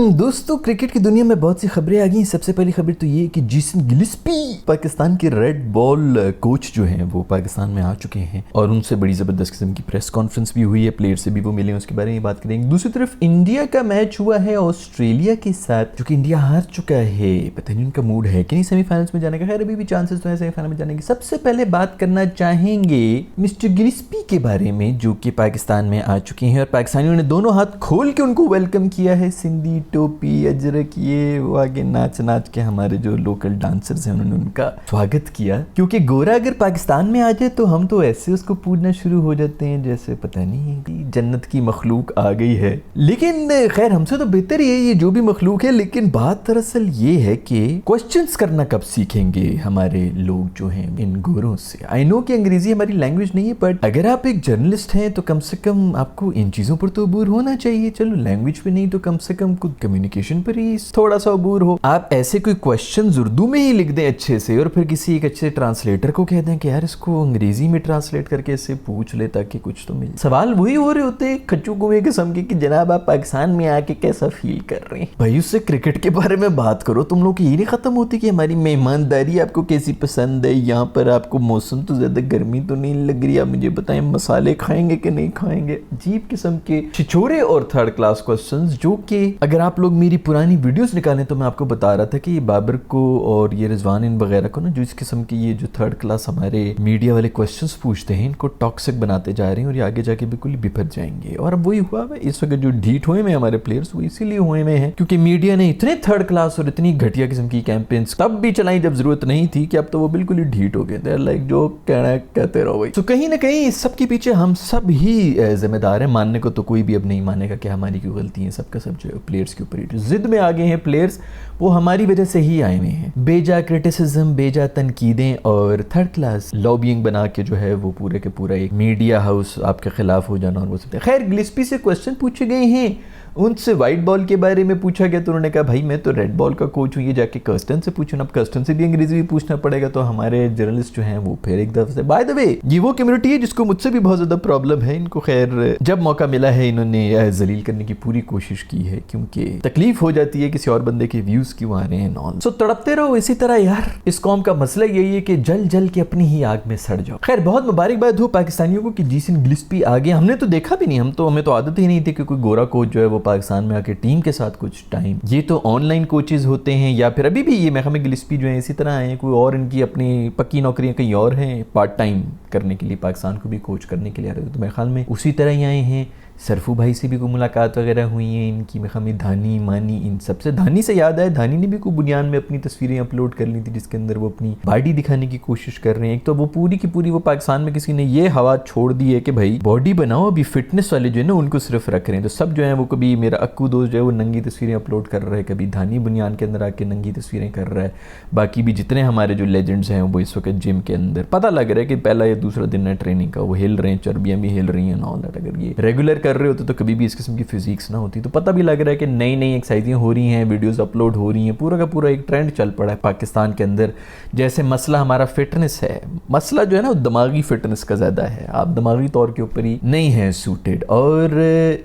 दोस्तों, क्रिकेट की दुनिया में बहुत सी खबरें आ गई। सबसे पहली खबर तो ये कि जेसन गिलस्पी पाकिस्तान के रेड बॉल कोच जो हैं वो पाकिस्तान में आ चुके हैं और उनसे बड़ी ज़बरदस्त किस्म की प्रेस कॉन्फ्रेंस भी हुई है। प्लेयर से भी वो मिले, उसके बारे में बात करेंगे। दूसरी तरफ इंडिया का मैच हुआ है ऑस्ट्रेलिया के साथ, जो कि इंडिया हार चुका है। पता नहीं उनका मूड है कि नहीं सेमीफाइनल्स में जाने का। खैर अभी भी चांसेस तो है सेमीफाइनल में जाने की। सबसे पहले बात करना चाहेंगे मिस्टर गिलस्पी के बारे में, जो कि पाकिस्तान में आ चुके हैं और पाकिस्तानियों ने दोनों हाथ खोल के उनको वेलकम किया है। सिंधी, टोपी, अजरक, ये वो आगे नाच नाच के हमारे जो लोकल डांसर्स हैं उन्होंने उनका स्वागत किया। क्योंकि गोरा अगर पाकिस्तान में आ जाए तो हम तो ऐसे उसको पूजना शुरू हो जाते हैं जैसे पता नहीं कि जन्नत की मखलूक आ गई है। लेकिन खैर हमसे तो बेहतर ही है ये जो भी मखलूक है। लेकिन बात दरअसल ये है कि क्वेश्चंस करना कब सीखेंगे हमारे लोग जो हैं इन गोरों से। आई नो कि अंग्रेजी हमारी लैंग्वेज नहीं है, बट अगर आप एक जर्नलिस्ट हैं तो कम से कम आपको इन चीजों पर तो अबूर होना चाहिए। चलो लैंग्वेज पे नहीं तो कम से कम कुछ कम्युनिकेशन पर ही थोड़ा सा अबूर हो। आप ऐसे कोई क्वेश्चंस उर्दू में ही लिख दें अच्छे से और फिर किसी एक अच्छे ट्रांसलेटर को कह दें कि यार इसको अंग्रेजी में ट्रांसलेट करके इससे पूछ ले ताकि कुछ तो मिले। सवाल वही हो रहे होते हैं खच्चू कुएं किस्म के कि जनाब आप पाकिस्तान में आके कैसा फील कर रहे हैं। भाई उससे क्रिकेट के बारे में बात करो। तुम लोग की ये नहीं खत्म होती कि हमारी मेहमानदारी आपको कैसी पसंद है। यहाँ पर आपको मौसम तो ज्यादा गर्मी तो नहीं लग रही, आप मुझे बताएं मसाले खाएंगे कि नहीं खाएंगे। अजीब किस्म के छिछोरे और थर्ड क्लास क्वेश्चंस, जो कि अगर आप लोग मेरी पुरानी वीडियोस निकालें तो मैं आपको बता रहा था कि ये बाबर को और ये रिजवान इन वगैरह को ना जो इस किस्म के ये जो थर्ड क्लास हमारे मीडिया वाले क्वेश्चंस पूछते हैं इनको टॉक्सिक बनाते जा रहे हैं और ये आगे जाके बिल्कुल ही बिफर जाएंगे। और अब वही हुआ है इस वक्त जो ढीठ हुए में हमारे प्लेयर्स वो इसीलिए हुए में हैं क्योंकि मीडिया ने इतने थर्ड क्लास और इतनी घटिया किस्म की कैंपेन्स तब भी चलाई जब जरूरत नहीं थी कि अब तो वो बिल्कुल ही ढीठ हो गए। लाइक जो कहना कहते रहो भाई। तो कहीं ना कहीं इस सब के पीछे हम सब ही जिम्मेदार हैं। मानने को तो कोई भी अब नहीं मानेगा कि हमारी क्यों गलती है। सबका सब जो प्लेयर्स के ऊपर ही जिद में आ गए हैं प्लेयर्स, वो हमारी वजह से ही आए हुए हैं। बेजा क्रिटिसिज्म, बेजा तनकीदें और थर्ड क्लास लॉबिंग बना के जो है वो पूरे के पूरा एक मीडिया हाउस आपके खिलाफ हो जाना और वो सब। खैर गिलस्पी से क्वेश्चन पूछे गए हैं, उनसे वाइट बॉल के बारे में पूछा गया तो उन्होंने कहा भाई मैं तो रेड बॉल का कोच हूँ, ये जाके कर्स्टन से पूछो। अब कर्स्टन से भी अंग्रेजी भी पूछना पड़ेगा तो हमारे जर्नलिस्ट जो हैं वो फिर एक दफे से। बाय द वे ये वो कम्युनिटी है जिसको मुझसे भी बहुत ज्यादा प्रॉब्लम है। इनको खैर जब मौका मिला है इन्होंने जलील करने की पूरी कोशिश की है क्योंकि तकलीफ हो जाती है किसी और बंदे के व्यूज क्यों आ रहे हैं नॉन। सो तड़पते रहो इसी तरह यार। इस कौम का मसला यही है कि जल जल के अपनी ही आग में सड़ जाओ। खैर बहुत मुबारकबाद हो पाकिस्तानियों को कि जेसन गिलस्पी आ गए। हमने तो देखा भी नहीं, हमें तो आदत ही नहीं थी कि कोई गोरा कोच जो है वो पाकिस्तान में आके टीम के साथ कुछ टाइम। ये तो ऑनलाइन कोचेज होते हैं या फिर अभी भी ये महकमे गिलस्पी जो है इसी तरह आए हैं। कोई और इनकी अपनी पक्की नौकरियां कहीं और हैं पार्ट टाइम करने के लिए, पाकिस्तान को भी कोच करने के लिए आ रहे थे। तो मेरे ख्याल में उसी तरह ही आए हैं। सरफू भाई से भी कोई मुलाकात वगैरह हुई है इनकी। मैं खमी धानी मानी इन सबसे। धानी से याद आया, धानी ने भी कोई बुनियाद में अपनी तस्वीरें अपलोड कर ली थी जिसके अंदर वो अपनी बॉडी दिखाने की कोशिश कर रहे हैं। एक तो वो पूरी की पूरी वो पाकिस्तान में किसी ने ये हवा छोड़ दी है कि भाई बॉडी बनाओ, अभी फिटनेस वाले जो है ना उनको सिर्फ रख रहे हैं। तो सब जो है वो कभी मेरा अक्कू दोस्त जो है वो नंगी तस्वीरें अपलोड कर रहा है, कभी धानी बुनियाद के अंदर आके नंगी तस्वीरें कर रहा है। बाकी भी जितने हमारे जो लेजेंड्स हैं वो इस वक्त जिम के अंदर पता लग रहा है कि पहला या दूसरा दिन है ट्रेनिंग का, वो हिल रहे हैं, चर्बियां भी हिल रही हैं ऑल दैट। अगर ये रेगुलर कर रहे होते तो कभी इस किस्म की फिजिक्स ना होती। तो पता भी लग रहा है कि नई नई एक्सरसाइजें हो रही हैं, वीडियोस अपलोड हो रही हैं। पूरा का पूरा एक ट्रेंड चल पड़ा है पाकिस्तान के अंदर। जैसे मसला हमारा फिटनेस है, मसला जो है ना दिमागी फिटनेस का ज्यादा है। आप दिमागी तौर के ऊपर ही नहीं है सूटेड और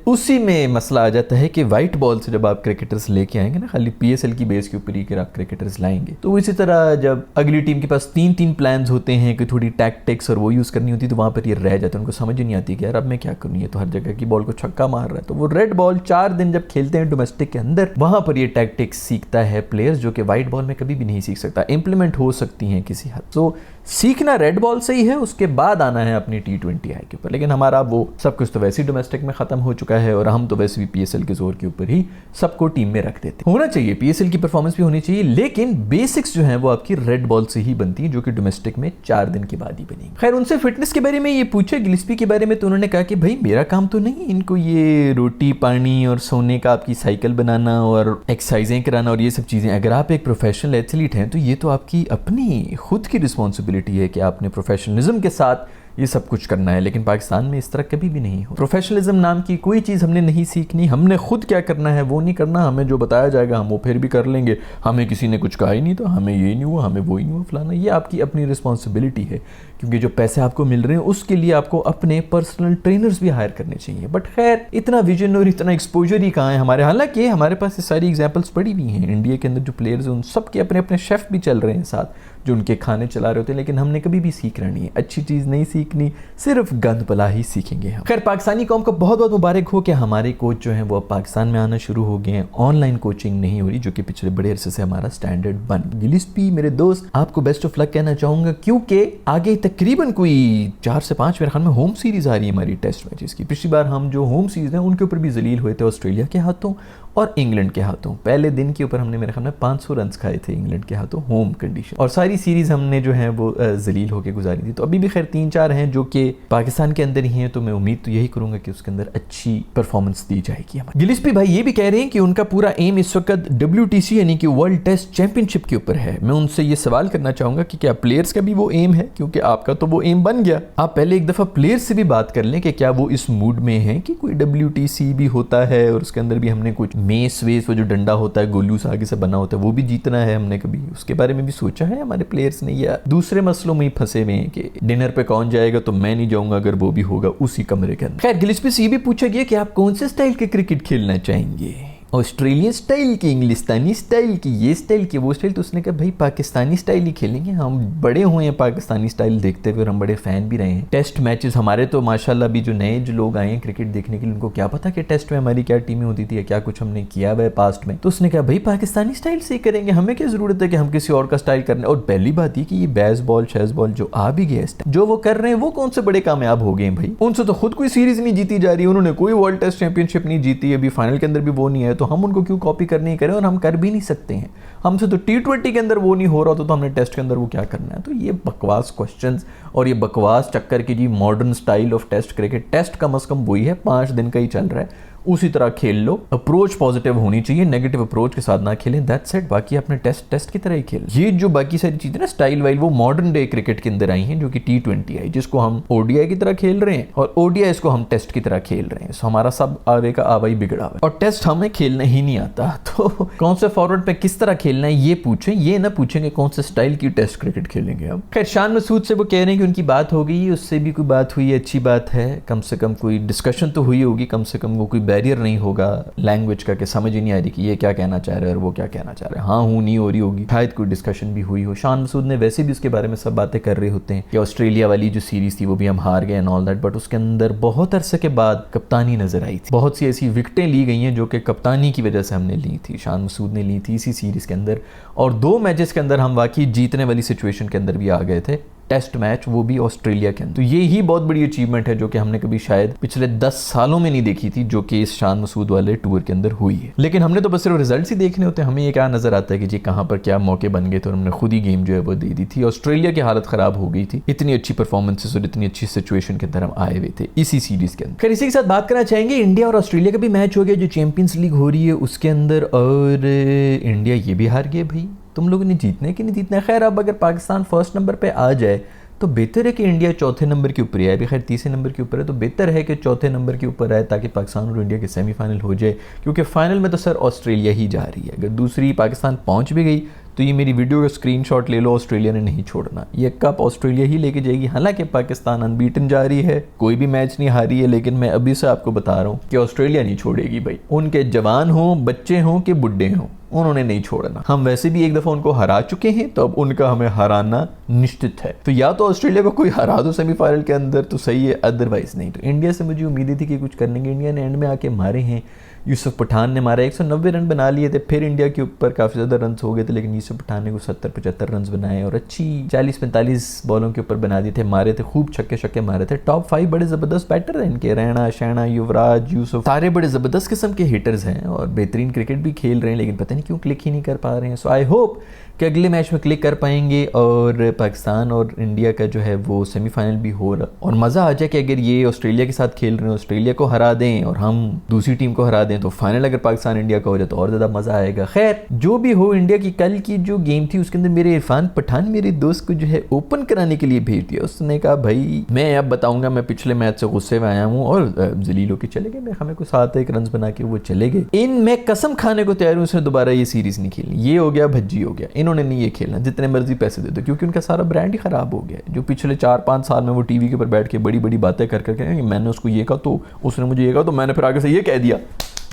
उसी में मसला आ जाता है कि व्हाइट बॉल से जब आप क्रिकेटर्स लेके आएंगे ना, खाली PSL की बेस के ऊपर ही आप क्रिकेटर्स लाएंगे तो इसी तरह जब अगली टीम के पास तीन तीन प्लान होते हैं कि थोड़ी टैक्टिक्स और वो यूज करनी होती है तो वहां पर ये रह जाते हैं। उनको समझ ही नहीं आती कि यार अब मैं क्या करूँ, ये तो हर जगह की बॉल को छक्का मार रहा है। तो वो रेड बॉल 4 दिन जब खेलते हैं डोमेस्टिक के अंदर, वहां पर ये टैक्टिक्स सीखता है प्लेयर्स, जो कि व्हाइट बॉल में कभी भी नहीं सीख सकता। इंप्लीमेंट हो सकती हैं किसी हद। तो सीखना रेड बॉल से ही है, उसके बाद आना है अपनी T20 आई के ऊपर। लेकिन हमारा वो सब कुछ तो वैसे ही डोमेस्टिक में खत्म हो चुका है और हम तो वैसे भी PSL के जोर के ऊपर ही सबको टीम में रख देते। होना चाहिए PSL की परफॉर्मेंस भी होनी चाहिए, लेकिन बेसिक्स जो है वो आपकी रेड बॉल से ही बनती है, जो कि डोमेस्टिक में 4 दिन के बाद ही बनेगी। खैर उनसे फिटनेस के बारे में ये पूछे गिलस्पी के बारे में तो उन्होंने कहा कि भाई मेरा काम तो नहीं इनको ये रोटी पानी और सोने का आपकी साइकिल बनाना और एक्सरसाइजें कराना और ये सब चीजें। अगर आप एक प्रोफेशनल एथलीट हैं तो ये तो आपकी अपनी खुद की रिस्पॉन्सिबिलिटी है कि आपने प्रोफेशनलिज्म के साथ ये सब कुछ करना है, लेकिन पाकिस्तान में इस तरह कभी भी नहीं हो। प्रोफेशनलिज्म नाम की कोई चीज़ हमने नहीं सीखनी, हमने खुद क्या करना है वो नहीं करना, हमें जो बताया जाएगा हम वो फिर भी कर लेंगे। हमें किसी ने कुछ कहा ही नहीं तो हमें ये नहीं हुआ, हमें वो ही नहीं हुआ, फलाना। ये आपकी अपनी रिस्पॉन्सिबिलिटी है, क्योंकि जो पैसे आपको मिल रहे हैं उसके लिए आपको अपने पर्सनल ट्रेनर्स भी हायर करने चाहिए। बट खैर इतना विजन और इतना एक्सपोजर ही कहाँ है हमारे। हालांकि हमारे पास ये सारी एग्जांपल्स पड़ी हुई हैं, इंडिया के अंदर जो प्लेयर्स हैं उन सब के अपने अपने शेफ भी चल रहे हैं साथ, जो उनके खाने चला रहे होते हैं, लेकिन हमने कभी भी सीखना नहीं है, अच्छी चीज़ नहीं सीखनी, सिर्फ गंद भला ही सीखेंगे हम। खैर पाकिस्तानी कौम को बहुत बहुत मुबारक हो कि हमारे कोच जो हैं वो अब पाकिस्तान में आना शुरू हो गए हैं। ऑनलाइन कोचिंग नहीं हो रही, जो कि पिछले बड़े अरसे से हमारा स्टैंडर्ड बन। गिलिस्पी मेरे दोस्त आपको बेस्ट ऑफ लक कहना चाहूँगा, क्योंकि आगे तकरीबन कोई 4 से 5 मेरे ख्याल में होम सीरीज़ आ रही है हमारी टेस्ट मैचेस की। पिछली बार हम जो होम सीरीज़ हैं उनके ऊपर भी जलील हुए थे ऑस्ट्रेलिया के हाथों और इंग्लैंड के हाथों। पहले दिन के ऊपर हमने मेरे ख्याल में 500 रन खाए थे इंग्लैंड के हाथों होम कंडीशन, और सारी सीरीज़ हमने जो है वो जलील होकर गुजारी थी। तो अभी भी खैर 3-4 हैं जो कि पाकिस्तान के अंदर ही हैं, तो मैं उम्मीद तो यही करूँगा कि उसके अंदर अच्छी परफॉर्मेंस दी जाएगी हमारी। गिलिस्पी भाई ये भी कह रहे हैं कि उनका पूरा एम इस वक्त WTC यानी कि वर्ल्ड टेस्ट चैंपियनशिप के ऊपर है। मैं उनसे ये सवाल करना चाहूँगा कि क्या प्लेयर्स का भी वो एम है, क्योंकि आपका तो वो एम बन गया। आप पहले एक दफ़ा प्लेयर्स से भी बात कर लें कि क्या वो इस मूड में हैं कि कोई WTC भी होता है और उसके अंदर भी हमने कुछ मेस वेस वो जो डंडा होता है गोलू से आगे से बना होता है वो भी जीतना है, हमने कभी उसके बारे में भी सोचा है हमारे प्लेयर्स ने, या दूसरे मसलों में ही फंसे हुए हैं कि डिनर पे कौन जाएगा तो मैं नहीं जाऊंगा अगर वो भी होगा उसी कमरे के अंदर। खैर गिलिस्पी से ये भी पूछा गया कि आप कौन से स्टाइल के क्रिकेट खेलना चाहेंगे, ऑस्ट्रेलियन स्टाइल की, इंग्लिस्तानी स्टाइल की, ये स्टाइल की, वो स्टाइल। तो उसने कहा भाई पाकिस्तानी स्टाइल ही खेलेंगे, हम बड़े हुए हैं पाकिस्तानी स्टाइल देखते हुए और हम बड़े फ़ैन भी रहे हैं। टेस्ट मैचेस हमारे तो माशाल्लाह अभी जो नए जो लोग आए हैं क्रिकेट देखने के लिए उनको क्या पता कि टेस्ट में हमारी क्या टीमें होती थी या क्या कुछ हमने किया हुआ है पास्ट में। तो उसने कहा भाई पाकिस्तानी स्टाइल से ही करेंगे, हमें क्या ज़रूरत है कि हम किसी और का स्टाइल करने। और पहली बात ये कि ये बैस बॉल शेज बॉल जो आ भी गया जो वो कर रहे हैं वो कौन से बड़े कामयाब हो गए हैं भाई, उनसे तो खुद कोई सीरीज़ नहीं जीती जा रही, उन्होंने कोई वर्ल्ड टेस्ट चैंपियनशिप नहीं जीती, अभी फाइनल के अंदर भी वो नहीं है, तो हम उनको क्यों करनी करें, और हम कर भी नहीं सकते हैं। हमसे तो T20 के अंदर वो नहीं हो रहा तो हमने टेस्ट के अंदर वो क्या करना है। तो ये बकवास क्वेश्चंस और ये बकवास चक्कर की जी modern style of test cricket, test कम से कम वही है 5 दिन का ही चल रहा है, उसी तरह खेल लो। अप्रोच पॉजिटिव होनी चाहिए, नेगेटिव अप्रोच के साथ ना खेलें, दैट्स इट। बाकी अपने टेस्ट की तरह ही खेल। ये जो बाकी सारी चीजें ना स्टाइल वाइल वो मॉडर्न डे क्रिकेट के अंदर आई हैं, जो कि T20 आई, जिसको हम ODI की तरह खेल रहे हैं और ODI को हम टेस्ट की तरह खेल रहे हैं। सो हमारा सब आवे का आवा ही बिगड़ा हुआ है और टेस्ट हमें खेलना ही नहीं आता। तो कौन से फॉर्मेट पे किस तरह खेलना है ये पूछें, ये ना पूछेंगे कौन से स्टाइल की टेस्ट क्रिकेट खेलेंगे हम। खैर शान मसूद से वो कह रहे हैं कि उनकी बात हो गई, उससे भी कोई बात हुई, अच्छी बात है, कम से कम कोई डिस्कशन तो हुई होगी, कम से कम वो कोई बैरियर नहीं होगा लैंग्वेज का कि समझ ही नहीं आ रही कि ये क्या कहना चाह रहे हैं और वो क्या कहना चाह रहे हैं। हाँ हूँ नहीं हो रही होगी, शायद कोई डिस्कशन भी हुई हो। शान मसूद ने वैसे भी उसके बारे में सब बातें कर रहे होते हैं कि ऑस्ट्रेलिया वाली जो सीरीज थी वो भी हम हार गए एंड ऑल दैट, बट उसके अंदर बहुत अरसे के बाद कप्तानी नजर आई थी, बहुत सी ऐसी विकेटें ली गई हैं जो कि कप्तानी की वजह से हमने ली थी, शान मसूद ने ली थी इसी सीरीज के अंदर, और 2 मैचेस के अंदर हम वाकई जीतने वाली सिचुएशन के अंदर भी आ गए थे, टेस्ट मैच वो भी ऑस्ट्रेलिया के अंदर। तो ये ही बहुत बड़ी अचीवमेंट है जो कि हमने कभी शायद पिछले 10 सालों में नहीं देखी थी, जो कि इस शान मसूद वाले टूर के अंदर हुई है। लेकिन हमने तो बस सिर्फ रिजल्ट्स ही देखने होते हैं, हमें ये क्या नजर आता है कि जी कहां पर क्या मौके बन गए थे और हमने खुद ही गेम जो है वो दे दी थी। ऑस्ट्रेलिया की हालत खराब हो गई थी, इतनी अच्छी परफॉर्मेंसेस और इतनी अच्छी सिचुएशन के अंदर हम आए हुए थे इसी सीरीज के अंदर। खैर इसी के साथ बात करना चाहेंगे इंडिया और ऑस्ट्रेलिया का भी मैच हो गया जो चैंपियंस लीग हो रही है उसके अंदर, और इंडिया ये भी हार गया भाई, तुम लोगों ने जीतना है कि नहीं जीतना है। खैर अब अगर पाकिस्तान फर्स्ट नंबर पे आ जाए तो बेहतर है कि इंडिया चौथे नंबर के ऊपर है, अभी खैर तीसरे नंबर के ऊपर है, तो बेहतर है कि चौथे नंबर के ऊपर आए ताकि पाकिस्तान और इंडिया के सेमीफाइनल हो जाए, क्योंकि फाइनल में तो सर ऑस्ट्रेलिया ही जा रही है। अगर दूसरी पाकिस्तान पहुंच भी गई तो ये मेरी वीडियो का स्क्रीनशॉट ले लो, ऑस्ट्रेलिया ने नहीं छोड़ना, ये कप ऑस्ट्रेलिया ही लेके जाएगी। हालांकि पाकिस्तान अनबीटन जा रही है, कोई भी मैच नहीं हारी है, लेकिन मैं अभी से आपको बता रहा हूँ कि ऑस्ट्रेलिया नहीं छोड़ेगी भाई, उनके जवान हों, बच्चे हों कि बुढ़े हों, उन्होंने नहीं छोड़ना। हम वैसे भी एक दफ़ा उनको हरा चुके हैं, तो अब उनका हमें हराना निश्चित है। तो या तो ऑस्ट्रेलिया को कोई हरा दो सेमीफाइनल के अंदर तो सही है, अदरवाइज नहीं। तो इंडिया से मुझे उम्मीद थी कि कुछ करने की, इंडिया ने एंड में आके मारे हैं। यूसुफ पठान ने मारा 190 रन बना लिए थे, फिर इंडिया के ऊपर काफ़ी ज़्यादा रन हो गए थे, लेकिन यूसुफ पठान ने को 70-75 रन बनाए और अच्छी 40-45 बॉलों के ऊपर बना दिए थे, मारे थे, खूब छक्के मारे थे। टॉप 5 बड़े ज़बरदस्त बैटर हैं इनके, रैना, शैना, युवराज, यूसुफ, सारे बड़े ज़बरदस्त किस्म के हिटर्स हैं और बेहतरीन क्रिकेट भी खेल रहे हैं, लेकिन पता नहीं क्यों क्लिक ही नहीं कर पा रहे हैं। सो आई होप कि अगले मैच में क्लिक कर पाएंगे और पाकिस्तान और इंडिया का जो है वो सेमीफाइनल भी हो रहा और मज़ा आ जाए कि अगर ये ऑस्ट्रेलिया के साथ खेल रहे हैं, ऑस्ट्रेलिया को हरा दें और हम दूसरी टीम को हरा दें तो फाइनल अगर पाकिस्तान इंडिया का हो जाए तो और ज़्यादा मज़ा आएगा। खैर जो भी हो, इंडिया की कल की जो गेम थी उसके अंदर मेरे इरफान पठान मेरे दोस्त को जो है ओपन कराने के लिए भेज दिया। उसने कहा भाई मैं अब बताऊंगा, मैं पिछले मैच से गुस्से में आया हूँ और जलील होकर चले गए। मैं हमें को 7-1 रन बना के वो चले गए। इन मैं कसम खाने को तैयार हूँ उसने दोबारा ये सीरीज नहीं खेलनी। ये हो गया भज्जी हो गया, इन्होंने नहीं ये खेलना, जितने मर्जी पैसे दे दो, क्योंकि उनका सारा ब्रांड ही खराब हो गया। जो पिछले 4-5 साल में वो टीवी के ऊपर बैठ के बड़ी बड़ी बातें कर करके मैंने उसको ये कहा तो उसने मुझे ये कहा तो मैंने फिर आगे से ये कह दिया,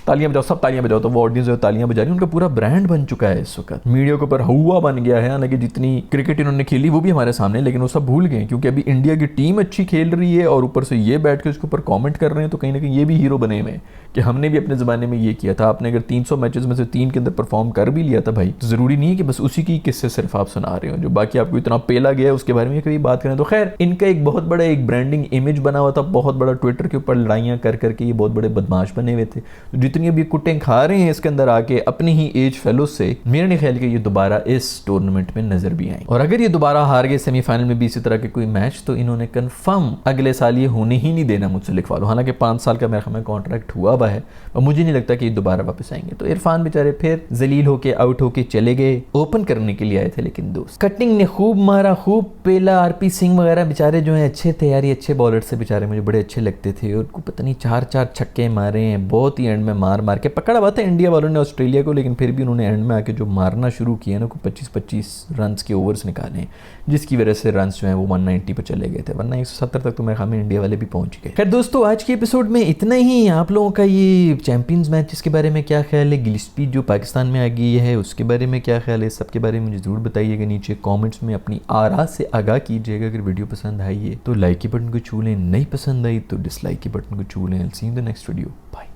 तालियां बजाओ, सब तालियां बजाओ, तो वो ऑडियंस जो तालियां बजा रही है, उनका पूरा ब्रांड बन चुका है इस वक्त, मीडिया के ऊपर हुआ बन गया है। हालांकि जितनी क्रिकेट इन्होंने खेली वो भी हमारे सामने, लेकिन वो सब भूल गए क्योंकि अभी इंडिया की टीम अच्छी खेल रही है और ऊपर से ये बैठ के उसके ऊपर कमेंट कर रहे हैं, तो कहीं ना कहीं ये भी हीरो बने हुए हैं कि हमने भी अपने ज़माने में ये किया था। आपने अगर 300 मैचेस में से 3 के अंदर परफॉर्म कर भी लिया था भाई, तो ज़रूरी नहीं है कि बस उसी की किस्से सिर्फ आप सुना रहे हो, जो बाकी आपको इतना पेला गया है उसके बारे में कभी बात करें। तो खैर इनका एक बहुत बड़ा एक ब्रांडिंग इमेज बना हुआ था, बहुत बड़ा, ट्विटर के ऊपर लड़ाइयाँ कर करके ये बहुत बड़े बदमाश बने हुए थे। तो जितनी अभी कुटें खा रहे हैं इसके अंदर आके अपनी ही एज फेलो से, मेरे नहीं ख्याल कि ये दोबारा इस टूर्नामेंट में नजर भी आए। और अगर ये दोबारा हार गए सेमीफाइनल में भी इसी तरह के कोई मैच, तो इन्होंने कंफर्म अगले साल ये होने ही नहीं देना, मुझसे लिखवा लो। हालांकि 5 साल का मेरा कॉन्ट्रैक्ट हुआ हुआ है और मुझे नहीं लगता कि ये दोबारा वापस आएंगे। तो इरफान बेचारे फिर जलील होके आउट होके चले गए। ओपन करने के लिए आए थे लेकिन दोस्त कटिंग ने खूब मारा, खूब पेला। आरपी सिंह वगैरह बेचारे जो है अच्छे थे यार, ये अच्छे बॉलर से बेचारे मुझे बड़े अच्छे लगते थे। और पता नहीं 4-4 छक्के मारे हैं, बहुत ही एंड में मार मार के पकड़ा हुआ था इंडिया वालों ने ऑस्ट्रेलिया को, लेकिन फिर भी उन्होंने एंड में आके जो मारना शुरू किया ना, को 25-25 रन के ओवर्स निकाले, जिसकी वजह से रन जो है वो 190 पर चले गए थे, वरना 170 तक तो मेरे ख्याल में इंडिया वाले भी पहुंच गए। खैर दोस्तों आज के एपिसोड में इतना ही। आप लोगों का ये चैंपियंस मैचेस के बारे में क्या ख्याल है, गिलस्पी जो पाकिस्तान में आ गई है उसके बारे में क्या ख्याल है, सबके बारे में मुझे जरूर बताइएगा। नीचे कॉमेंट्स में अपनी आरा से आगाह कीजिएगा। अगर वीडियो पसंद आई है तो लाइक के बटन को छू लें, नहीं पसंद आई तो डिसलाइक के बटन को छू लें। See you in the next video, bye.